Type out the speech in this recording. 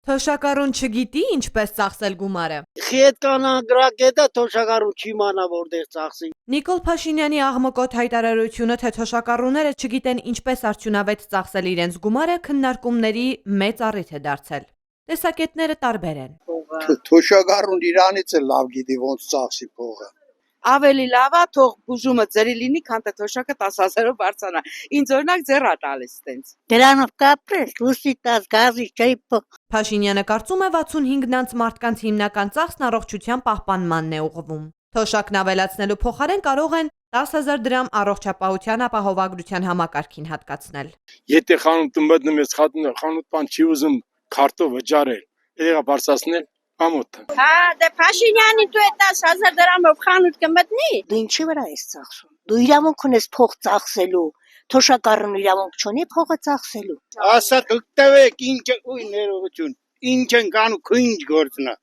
Թոշակառուն չգիտի ինչպես ծախսել գումարը։ Խետկանագրակետը թոշակառուն չիմանա որտեղ ծախսի։ Նիկոլ Փաշինյանի աղմկոտ հայտարարությունը, թե թոշակառուները չգիտեն ինչպես արդյունավետ ծախսել իրենց գումարը, քննարկումների մեծ առիթ է դարձել։ Տեսակետները տարբեր են։ Թոշակառուն իրանից է լավ գիտի ոնց ծախսի փողը։ Ավելի լավ է թող բուժումը ձերի լինի, քան թե թոշակը 10,000-ով բարձրանա։ Ինձ օրինակ ձեռ է տալիս տենց։ Դրանով կապրես, լուսի տաս, գազի չայ։ Փաշինյանը կարծում է 65-նանց մարդկանց հիմնական ծախսն առողջության պահպանմանն է ուղղվում։ Թոշակն ավելացնելու փոխարեն կարող են 10,000 դրամ առողջապահության ապահովագրության համակարգին հատկացնել։ Եթե խանութը մտնում ես խանութ բան չի ուզում քարտով վճարել, եղա բարձրացնել ամոթ։ Հա, դե Փաշինյանի դու այդ 10,000 դրամով խանութ կմտնի։ Դու ինչի վրա ես ծախսում։ Դու իրավունք ունես փող ծախսելու։ Թոշակառուն իրավունք չունի փողը ծախսելու։ Ասա դուք տվեք ինչ ուй ներողություն։ Ինչ են կանում քույն գործնա։